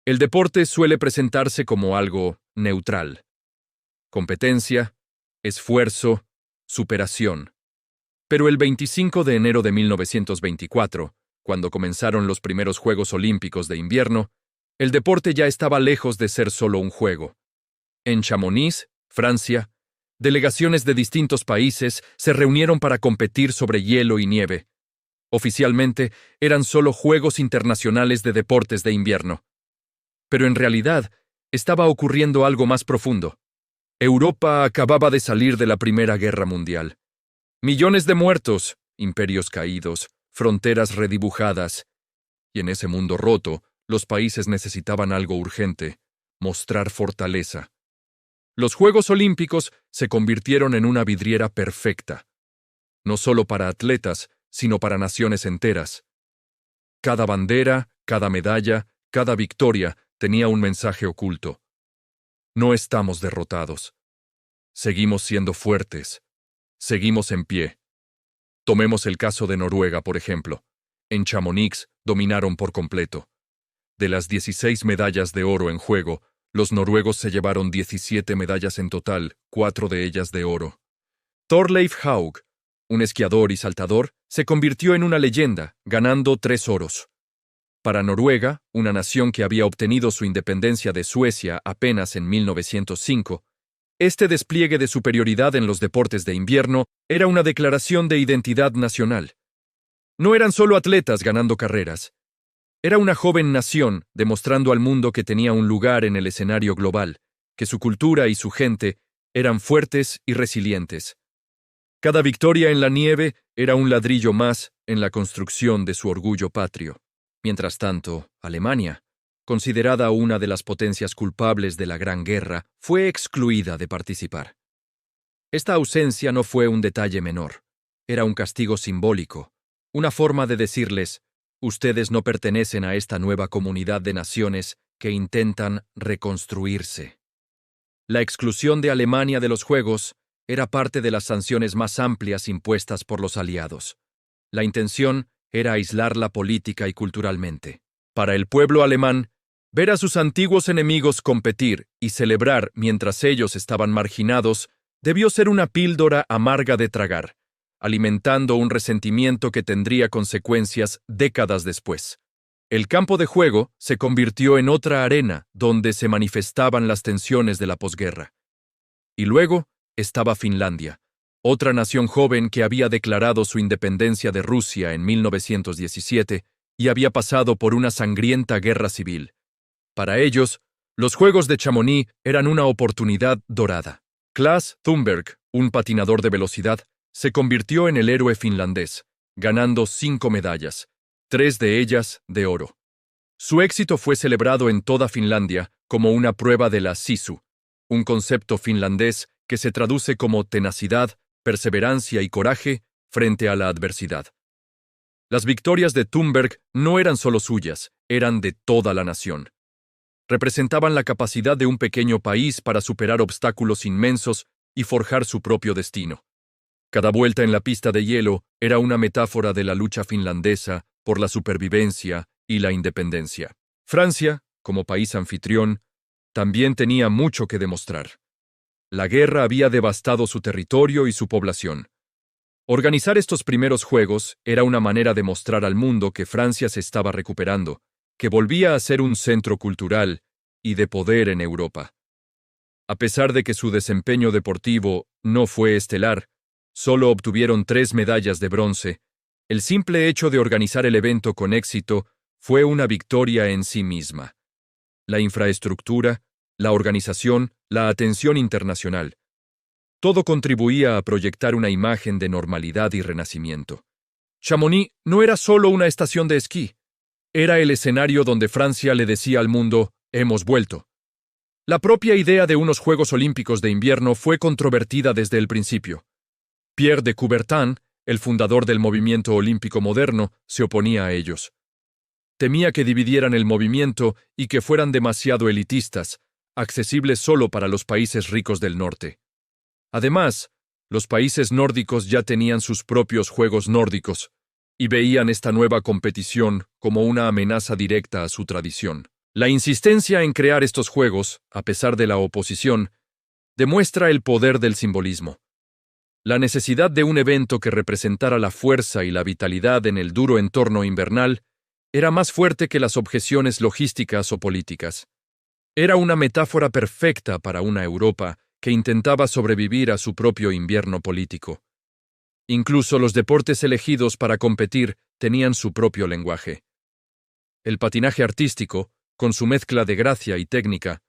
El deporte suele presentarse como algo neutral. Competencia, esfuerzo, superación. Pero el 25 de enero de 1924, cuando comenzaron los primeros Juegos Olímpicos de Invierno, el deporte ya estaba lejos de ser solo un juego. En Chamonix, Francia, delegaciones de distintos países se reunieron para competir sobre hielo y nieve. Oficialmente, eran solo Juegos Internacionales de Deportes de Invierno. Pero en realidad, estaba ocurriendo algo más profundo. Europa acababa de salir de la Primera Guerra Mundial. Millones de muertos, imperios caídos, fronteras redibujadas. Y en ese mundo roto, los países necesitaban algo urgente: mostrar fortaleza. Los Juegos Olímpicos se convirtieron en una vidriera perfecta, no solo para atletas, sino para naciones enteras. Cada bandera, cada medalla, cada victoria tenía un mensaje oculto. No estamos derrotados. Seguimos siendo fuertes. Seguimos en pie. Tomemos el caso de Noruega, por ejemplo. En Chamonix dominaron por completo. De las 16 medallas de oro en juego, los noruegos se llevaron 17 medallas en total, 4 de ellas de oro. Thorleif Haug, un esquiador y saltador, se convirtió en una leyenda, ganando 3 oros. Para Noruega, una nación que había obtenido su independencia de Suecia apenas en 1905, este despliegue de superioridad en los deportes de invierno era una declaración de identidad nacional. No eran solo atletas ganando carreras. Era una joven nación demostrando al mundo que tenía un lugar en el escenario global, que su cultura y su gente eran fuertes y resilientes. Cada victoria en la nieve era un ladrillo más en la construcción de su orgullo patrio. Mientras tanto, Alemania, considerada una de las potencias culpables de la Gran Guerra, fue excluida de participar. Esta ausencia no fue un detalle menor. Era un castigo simbólico, una forma de decirles: ustedes no pertenecen a esta nueva comunidad de naciones que intentan reconstruirse. La exclusión de Alemania de los Juegos era parte de las sanciones más amplias impuestas por los aliados. La intención era aislarla política y culturalmente. Para el pueblo alemán, ver a sus antiguos enemigos competir y celebrar mientras ellos estaban marginados debió ser una píldora amarga de tragar, alimentando un resentimiento que tendría consecuencias décadas después. El campo de juego se convirtió en otra arena donde se manifestaban las tensiones de la posguerra. Y luego estaba Finlandia, otra nación joven que había declarado su independencia de Rusia en 1917 y había pasado por una sangrienta guerra civil. Para ellos, los Juegos de Chamonix eran una oportunidad dorada. Klas Thunberg, un patinador de velocidad, se convirtió en el héroe finlandés, ganando 5 medallas, 3 de ellas de oro. Su éxito fue celebrado en toda Finlandia como una prueba de la sisu, un concepto finlandés que se traduce como tenacidad, perseverancia y coraje frente a la adversidad. Las victorias de Thunberg no eran solo suyas, eran de toda la nación. Representaban la capacidad de un pequeño país para superar obstáculos inmensos y forjar su propio destino. Cada vuelta en la pista de hielo era una metáfora de la lucha finlandesa por la supervivencia y la independencia. Francia, como país anfitrión, también tenía mucho que demostrar. La guerra había devastado su territorio y su población. Organizar estos primeros Juegos era una manera de mostrar al mundo que Francia se estaba recuperando, que volvía a ser un centro cultural y de poder en Europa. A pesar de que su desempeño deportivo no fue estelar, solo obtuvieron 3 medallas de bronce, el simple hecho de organizar el evento con éxito fue una victoria en sí misma. La infraestructura, la organización, la atención internacional, todo contribuía a proyectar una imagen de normalidad y renacimiento. Chamonix no era solo una estación de esquí. Era el escenario donde Francia le decía al mundo: hemos vuelto. La propia idea de unos Juegos Olímpicos de invierno fue controvertida desde el principio. Pierre de Coubertin, el fundador del movimiento olímpico moderno, se oponía a ellos. Temía que dividieran el movimiento y que fueran demasiado elitistas, accesibles solo para los países ricos del norte. Además, los países nórdicos ya tenían sus propios Juegos nórdicos y veían esta nueva competición como una amenaza directa a su tradición. La insistencia en crear estos juegos, a pesar de la oposición, demuestra el poder del simbolismo. La necesidad de un evento que representara la fuerza y la vitalidad en el duro entorno invernal era más fuerte que las objeciones logísticas o políticas. Era una metáfora perfecta para una Europa que intentaba sobrevivir a su propio invierno político. Incluso los deportes elegidos para competir tenían su propio lenguaje. El patinaje artístico, con su mezcla de gracia y técnica,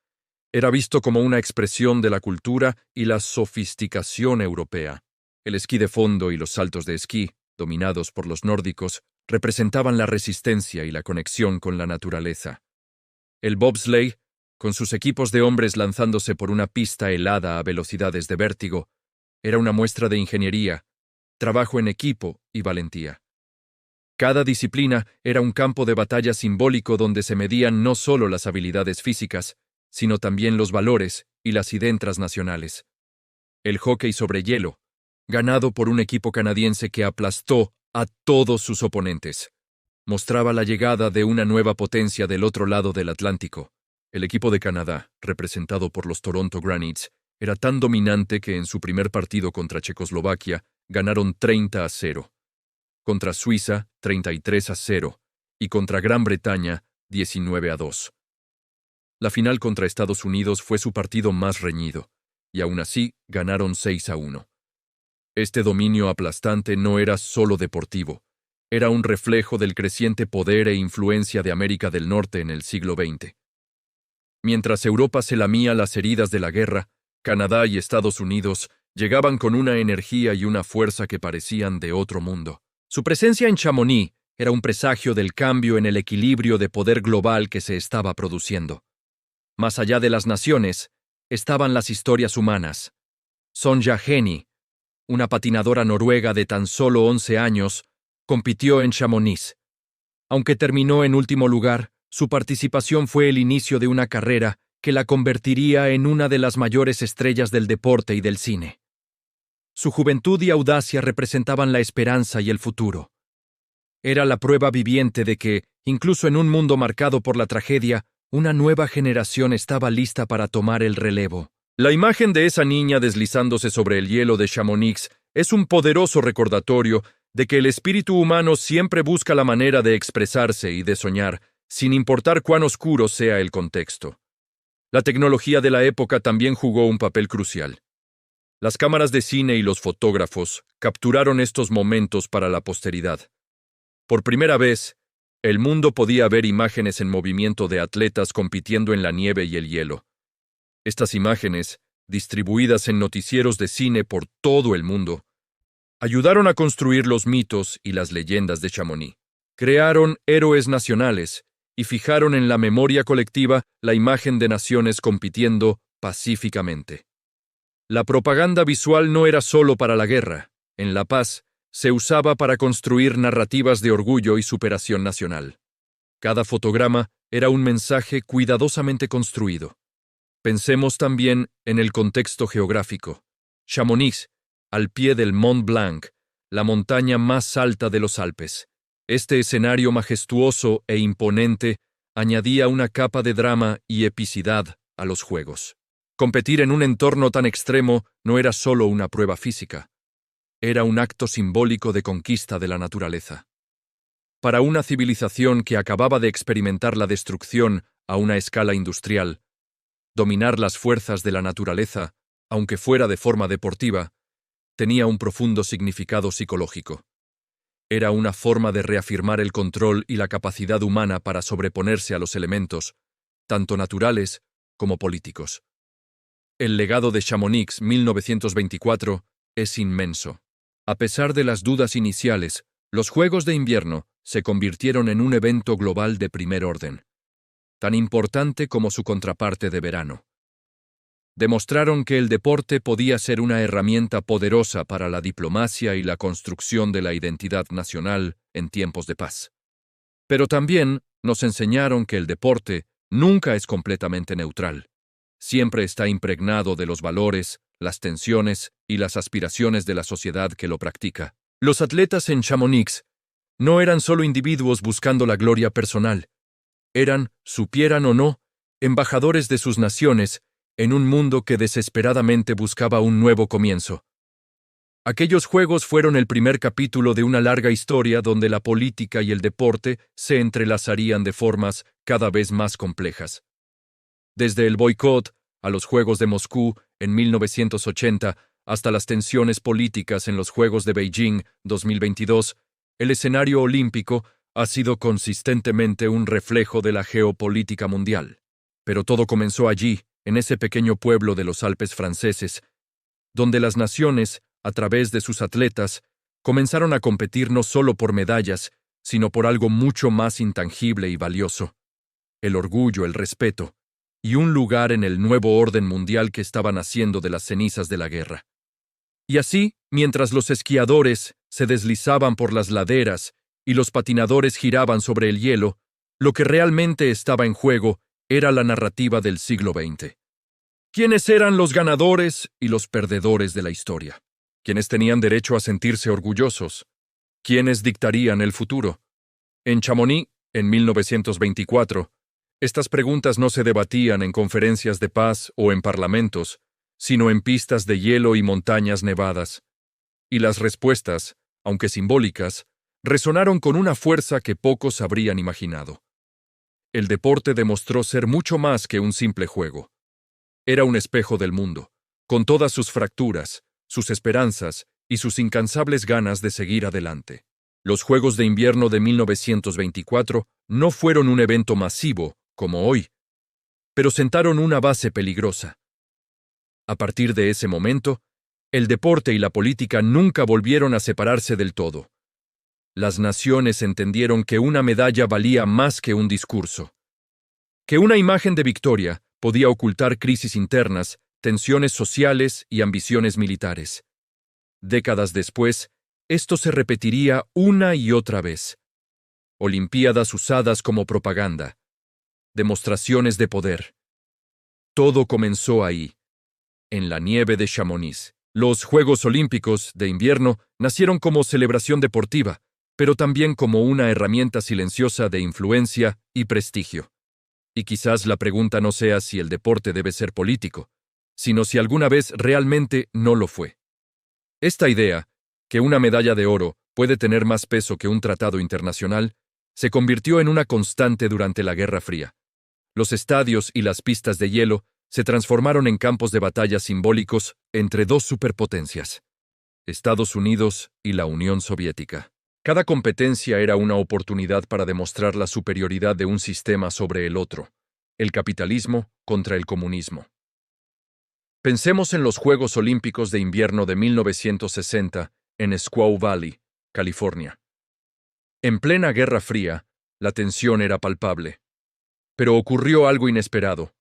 era visto como una expresión de la cultura y la sofisticación europea. El esquí de fondo y los saltos de esquí, dominados por los nórdicos, representaban la resistencia y la conexión con la naturaleza. El bobsleigh, con sus equipos de hombres lanzándose por una pista helada a velocidades de vértigo, era una muestra de ingeniería, trabajo en equipo y valentía. Cada disciplina era un campo de batalla simbólico donde se medían no solo las habilidades físicas, sino también los valores y las identidades nacionales. El hockey sobre hielo, ganado por un equipo canadiense que aplastó a todos sus oponentes, mostraba la llegada de una nueva potencia del otro lado del Atlántico. El equipo de Canadá, representado por los Toronto Granites, era tan dominante que en su primer partido contra Checoslovaquia ganaron 30-0. Contra Suiza, 33-0, y contra Gran Bretaña, 19-2. La final contra Estados Unidos fue su partido más reñido, y aún así ganaron 6-1. Este dominio aplastante no era solo deportivo, era un reflejo del creciente poder e influencia de América del Norte en el siglo XX. Mientras Europa se lamía las heridas de la guerra, Canadá y Estados Unidos llegaban con una energía y una fuerza que parecían de otro mundo. Su presencia en Chamonix era un presagio del cambio en el equilibrio de poder global que se estaba produciendo. Más allá de las naciones, estaban las historias humanas. Sonja Henie, una patinadora noruega de tan solo 11 años, compitió en Chamonix. Aunque terminó en último lugar, su participación fue el inicio de una carrera que la convertiría en una de las mayores estrellas del deporte y del cine. Su juventud y audacia representaban la esperanza y el futuro. Era la prueba viviente de que, incluso en un mundo marcado por la tragedia, una nueva generación estaba lista para tomar el relevo. La imagen de esa niña deslizándose sobre el hielo de Chamonix es un poderoso recordatorio de que el espíritu humano siempre busca la manera de expresarse y de soñar, sin importar cuán oscuro sea el contexto. La tecnología de la época también jugó un papel crucial. Las cámaras de cine y los fotógrafos capturaron estos momentos para la posteridad. Por primera vez, el mundo podía ver imágenes en movimiento de atletas compitiendo en la nieve y el hielo. Estas imágenes, distribuidas en noticieros de cine por todo el mundo, ayudaron a construir los mitos y las leyendas de Chamonix. Crearon héroes nacionales y fijaron en la memoria colectiva la imagen de naciones compitiendo pacíficamente. La propaganda visual no era solo para la guerra. En la paz, se usaba para construir narrativas de orgullo y superación nacional. Cada fotograma era un mensaje cuidadosamente construido. Pensemos también en el contexto geográfico. Chamonix, al pie del Mont Blanc, la montaña más alta de los Alpes. Este escenario majestuoso e imponente añadía una capa de drama y epicidad a los juegos. Competir en un entorno tan extremo no era solo una prueba física. Era un acto simbólico de conquista de la naturaleza. Para una civilización que acababa de experimentar la destrucción a una escala industrial, dominar las fuerzas de la naturaleza, aunque fuera de forma deportiva, tenía un profundo significado psicológico. Era una forma de reafirmar el control y la capacidad humana para sobreponerse a los elementos, tanto naturales como políticos. El legado de Chamonix 1924 es inmenso. A pesar de las dudas iniciales, los Juegos de Invierno se convirtieron en un evento global de primer orden, tan importante como su contraparte de verano. Demostraron que el deporte podía ser una herramienta poderosa para la diplomacia y la construcción de la identidad nacional en tiempos de paz. Pero también nos enseñaron que el deporte nunca es completamente neutral. Siempre está impregnado de los valores, las tensiones y las aspiraciones de la sociedad que lo practica. Los atletas en Chamonix no eran solo individuos buscando la gloria personal, eran, supieran o no, embajadores de sus naciones en un mundo que desesperadamente buscaba un nuevo comienzo. Aquellos juegos fueron el primer capítulo de una larga historia donde la política y el deporte se entrelazarían de formas cada vez más complejas. Desde el boicot a los Juegos de Moscú en 1980 hasta las tensiones políticas en los Juegos de Beijing 2022, el escenario olímpico ha sido consistentemente un reflejo de la geopolítica mundial. Pero todo comenzó allí, en ese pequeño pueblo de los Alpes franceses, donde las naciones, a través de sus atletas, comenzaron a competir no solo por medallas, sino por algo mucho más intangible y valioso: el orgullo, el respeto, y un lugar en el nuevo orden mundial que estaba naciendo de las cenizas de la guerra. Y así, mientras los esquiadores se deslizaban por las laderas y los patinadores giraban sobre el hielo, lo que realmente estaba en juego era la narrativa del siglo XX. ¿Quiénes eran los ganadores y los perdedores de la historia? ¿Quiénes tenían derecho a sentirse orgullosos? ¿Quiénes dictarían el futuro? En Chamonix, en 1924, estas preguntas no se debatían en conferencias de paz o en parlamentos, sino en pistas de hielo y montañas nevadas. Y las respuestas, aunque simbólicas, resonaron con una fuerza que pocos habrían imaginado. El deporte demostró ser mucho más que un simple juego. Era un espejo del mundo, con todas sus fracturas, sus esperanzas y sus incansables ganas de seguir adelante. Los Juegos de Invierno de 1924 no fueron un evento masivo, como hoy, pero sentaron una base peligrosa. A partir de ese momento, el deporte y la política nunca volvieron a separarse del todo. Las naciones entendieron que una medalla valía más que un discurso, que una imagen de victoria podía ocultar crisis internas, tensiones sociales y ambiciones militares. Décadas después, esto se repetiría una y otra vez. Olimpiadas usadas como propaganda, demostraciones de poder. Todo comenzó ahí, en la nieve de Chamonix. Los Juegos Olímpicos de Invierno nacieron como celebración deportiva, pero también como una herramienta silenciosa de influencia y prestigio. Y quizás la pregunta no sea si el deporte debe ser político, sino si alguna vez realmente no lo fue. Esta idea, que una medalla de oro puede tener más peso que un tratado internacional, se convirtió en una constante durante la Guerra Fría. Los estadios y las pistas de hielo se transformaron en campos de batalla simbólicos entre dos superpotencias, Estados Unidos y la Unión Soviética. Cada competencia era una oportunidad para demostrar la superioridad de un sistema sobre el otro, el capitalismo contra el comunismo. Pensemos en los Juegos Olímpicos de Invierno de 1960 en Squaw Valley, California. En plena Guerra Fría, la tensión era palpable. Pero ocurrió algo inesperado.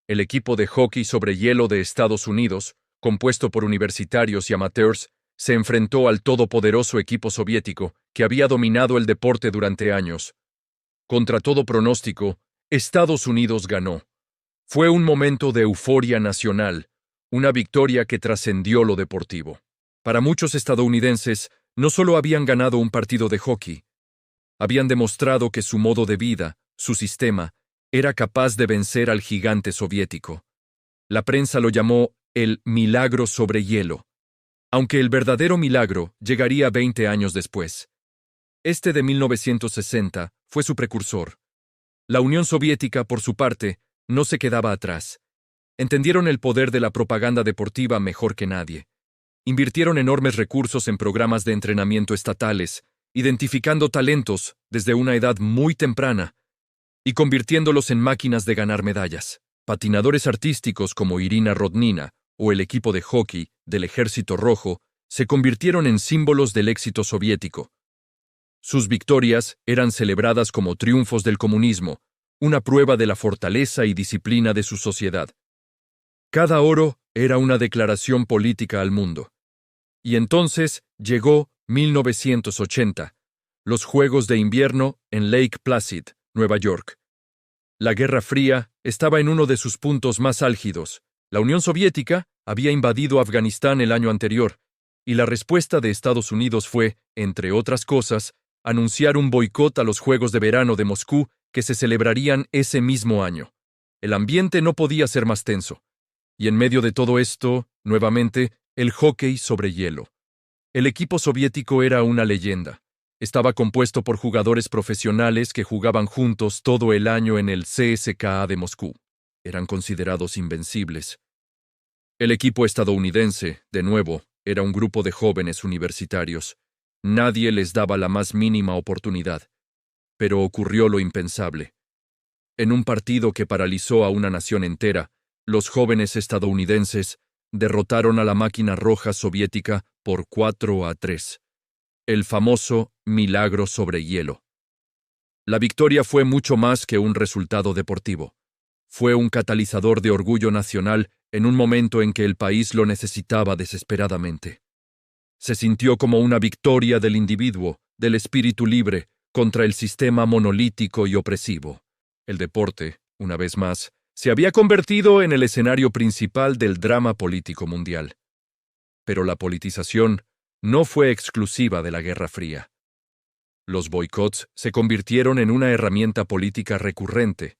El equipo de hockey sobre hielo de Estados Unidos, compuesto por universitarios y amateurs, se enfrentó al todopoderoso equipo soviético que había dominado el deporte durante años. Contra todo pronóstico, Estados Unidos ganó. Fue un momento de euforia nacional, una victoria que trascendió lo deportivo. Para muchos estadounidenses, no solo habían ganado un partido de hockey, habían demostrado que su modo de vida, su sistema, era capaz de vencer al gigante soviético. La prensa lo llamó el milagro sobre hielo, aunque el verdadero milagro llegaría 20 años después. Este de 1960 fue su precursor. La Unión Soviética, por su parte, no se quedaba atrás. Entendieron el poder de la propaganda deportiva mejor que nadie. Invirtieron enormes recursos en programas de entrenamiento estatales, identificando talentos desde una edad muy temprana y convirtiéndolos en máquinas de ganar medallas. Patinadores artísticos como Irina Rodnina o el equipo de hockey del Ejército Rojo se convirtieron en símbolos del éxito soviético. Sus victorias eran celebradas como triunfos del comunismo, una prueba de la fortaleza y disciplina de su sociedad. Cada oro era una declaración política al mundo. Y entonces llegó 1980, los Juegos de Invierno en Lake Placid, Nueva York. La Guerra Fría estaba en uno de sus puntos más álgidos. La Unión Soviética había invadido Afganistán el año anterior, y la respuesta de Estados Unidos fue, entre otras cosas, anunciar un boicot a los Juegos de Verano de Moscú que se celebrarían ese mismo año. El ambiente no podía ser más tenso. Y en medio de todo esto, nuevamente, el hockey sobre hielo. El equipo soviético era una leyenda. Estaba compuesto por jugadores profesionales que jugaban juntos todo el año en el CSKA de Moscú. Eran considerados invencibles. El equipo estadounidense, de nuevo, era un grupo de jóvenes universitarios. Nadie les daba la más mínima oportunidad. Pero ocurrió lo impensable. En un partido que paralizó a una nación entera, los jóvenes estadounidenses derrotaron a la máquina roja soviética por 4-3. El famoso milagro sobre hielo. La victoria fue mucho más que un resultado deportivo. Fue un catalizador de orgullo nacional en un momento en que el país lo necesitaba desesperadamente. Se sintió como una victoria del individuo, del espíritu libre, contra el sistema monolítico y opresivo. El deporte, una vez más, se había convertido en el escenario principal del drama político mundial. Pero la politización no fue exclusiva de la Guerra Fría. Los boicots se convirtieron en una herramienta política recurrente.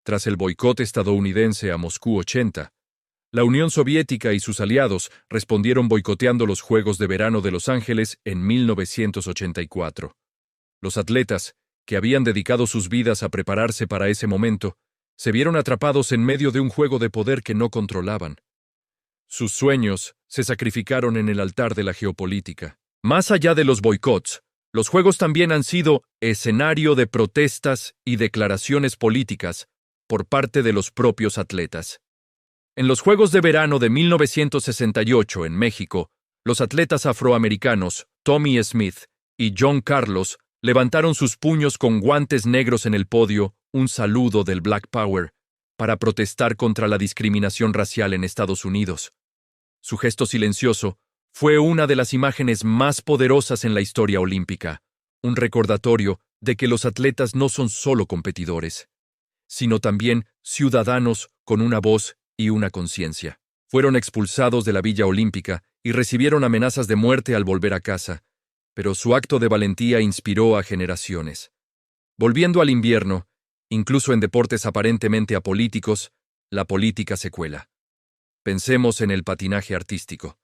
Tras el boicot estadounidense a Moscú 80, la Unión Soviética y sus aliados respondieron boicoteando los Juegos de Verano de Los Ángeles en 1984. Los atletas, que habían dedicado sus vidas a prepararse para ese momento, se vieron atrapados en medio de un juego de poder que no controlaban. Sus sueños se sacrificaron en el altar de la geopolítica. Más allá de los boicots, los Juegos también han sido escenario de protestas y declaraciones políticas por parte de los propios atletas. En los Juegos de Verano de 1968 en México, los atletas afroamericanos Tommy Smith y John Carlos levantaron sus puños con guantes negros en el podio, un saludo del Black Power, para protestar contra la discriminación racial en Estados Unidos. Su gesto silencioso fue una de las imágenes más poderosas en la historia olímpica, un recordatorio de que los atletas no son solo competidores, sino también ciudadanos con una voz y una conciencia. Fueron expulsados de la Villa Olímpica y recibieron amenazas de muerte al volver a casa, pero su acto de valentía inspiró a generaciones. Volviendo al invierno, incluso en deportes aparentemente apolíticos, la política se cuela. Pensemos en el patinaje artístico.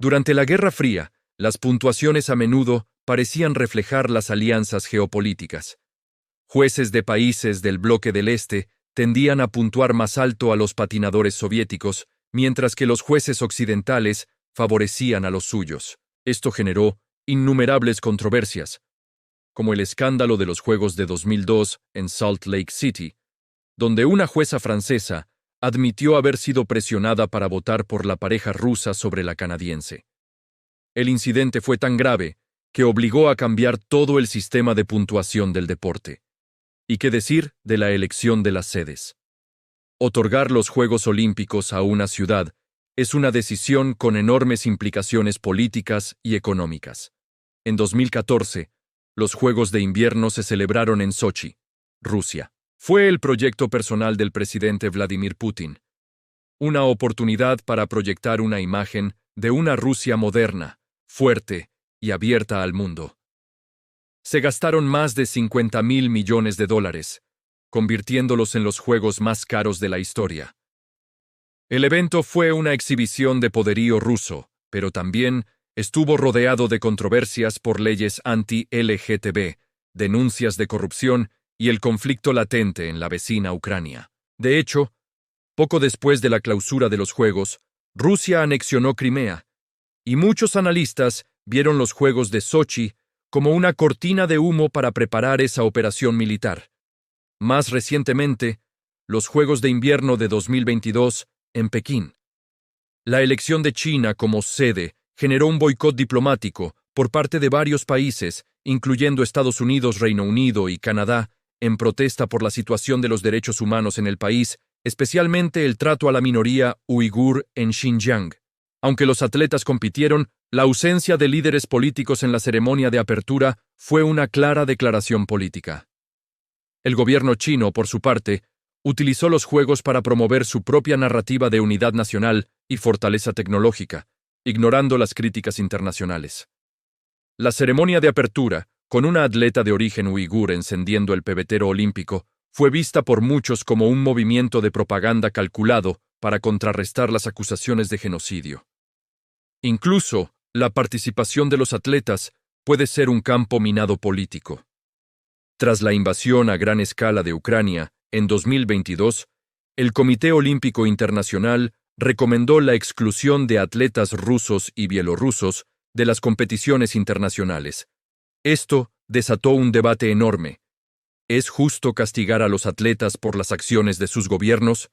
Durante la Guerra Fría, las puntuaciones a menudo parecían reflejar las alianzas geopolíticas. Jueces de países del bloque del Este tendían a puntuar más alto a los patinadores soviéticos, mientras que los jueces occidentales favorecían a los suyos. Esto generó innumerables controversias, como el escándalo de los Juegos de 2002 en Salt Lake City, donde una jueza francesa admitió haber sido presionada para votar por la pareja rusa sobre la canadiense. El incidente fue tan grave que obligó a cambiar todo el sistema de puntuación del deporte. ¿Y qué decir de la elección de las sedes? Otorgar los Juegos Olímpicos a una ciudad es una decisión con enormes implicaciones políticas y económicas. En 2014, los Juegos de Invierno se celebraron en Sochi, Rusia. Fue el proyecto personal del presidente Vladimir Putin. Una oportunidad para proyectar una imagen de una Rusia moderna, fuerte y abierta al mundo. Se gastaron más de $50,000 millones, convirtiéndolos en los juegos más caros de la historia. El evento fue una exhibición de poderío ruso, pero también estuvo rodeado de controversias por leyes anti-LGTB, denuncias de corrupción y el conflicto latente en la vecina Ucrania. De hecho, poco después de la clausura de los Juegos, Rusia anexionó Crimea, y muchos analistas vieron los Juegos de Sochi como una cortina de humo para preparar esa operación militar. Más recientemente, los Juegos de Invierno de 2022 en Pekín. La elección de China como sede generó un boicot diplomático por parte de varios países, incluyendo Estados Unidos, Reino Unido y Canadá, en protesta por la situación de los derechos humanos en el país, especialmente el trato a la minoría uigur en Xinjiang. Aunque los atletas compitieron, la ausencia de líderes políticos en la ceremonia de apertura fue una clara declaración política. El gobierno chino, por su parte, utilizó los Juegos para promover su propia narrativa de unidad nacional y fortaleza tecnológica, ignorando las críticas internacionales. La ceremonia de apertura, con una atleta de origen uigur encendiendo el pebetero olímpico, fue vista por muchos como un movimiento de propaganda calculado para contrarrestar las acusaciones de genocidio. Incluso, la participación de los atletas puede ser un campo minado político. Tras la invasión a gran escala de Ucrania, en 2022, el Comité Olímpico Internacional recomendó la exclusión de atletas rusos y bielorrusos de las competiciones internacionales. Esto desató un debate enorme. ¿Es justo castigar a los atletas por las acciones de sus gobiernos?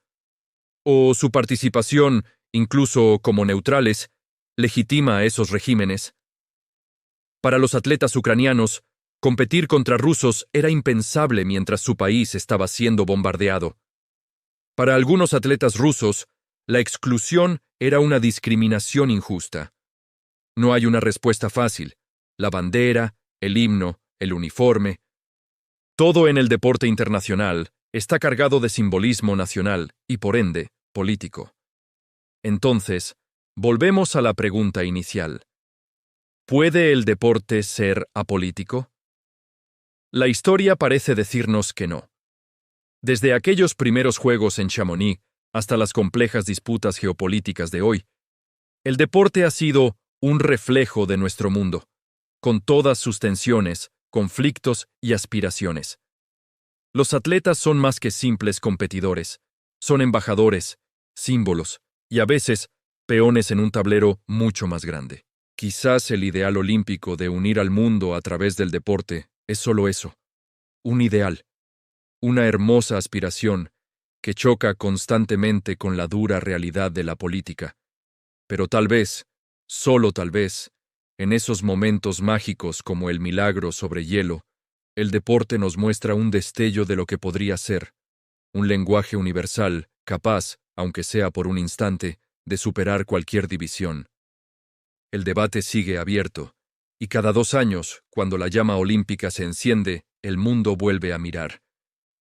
¿O su participación, incluso como neutrales, legitima a esos regímenes? Para los atletas ucranianos, competir contra rusos era impensable mientras su país estaba siendo bombardeado. Para algunos atletas rusos, la exclusión era una discriminación injusta. No hay una respuesta fácil. La bandera, el himno, el uniforme. Todo en el deporte internacional está cargado de simbolismo nacional y, por ende, político. Entonces, volvemos a la pregunta inicial. ¿Puede el deporte ser apolítico? La historia parece decirnos que no. Desde aquellos primeros juegos en Chamonix hasta las complejas disputas geopolíticas de hoy, el deporte ha sido un reflejo de nuestro mundo, con todas sus tensiones, conflictos y aspiraciones. Los atletas son más que simples competidores, son embajadores, símbolos y a veces peones en un tablero mucho más grande. Quizás el ideal olímpico de unir al mundo a través del deporte es solo eso, un ideal, una hermosa aspiración que choca constantemente con la dura realidad de la política. Pero tal vez, solo tal vez, en esos momentos mágicos como el milagro sobre hielo, el deporte nos muestra un destello de lo que podría ser, un lenguaje universal capaz, aunque sea por un instante, de superar cualquier división. El debate sigue abierto, y cada 2 años, cuando la llama olímpica se enciende, el mundo vuelve a mirar,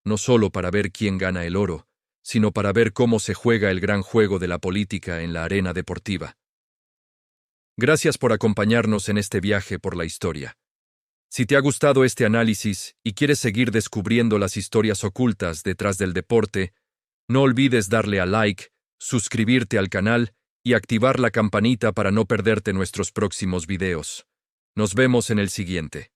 no solo para ver quién gana el oro, sino para ver cómo se juega el gran juego de la política en la arena deportiva. Gracias por acompañarnos en este viaje por la historia. Si te ha gustado este análisis y quieres seguir descubriendo las historias ocultas detrás del deporte, no olvides darle a like, suscribirte al canal y activar la campanita para no perderte nuestros próximos videos. Nos vemos en el siguiente.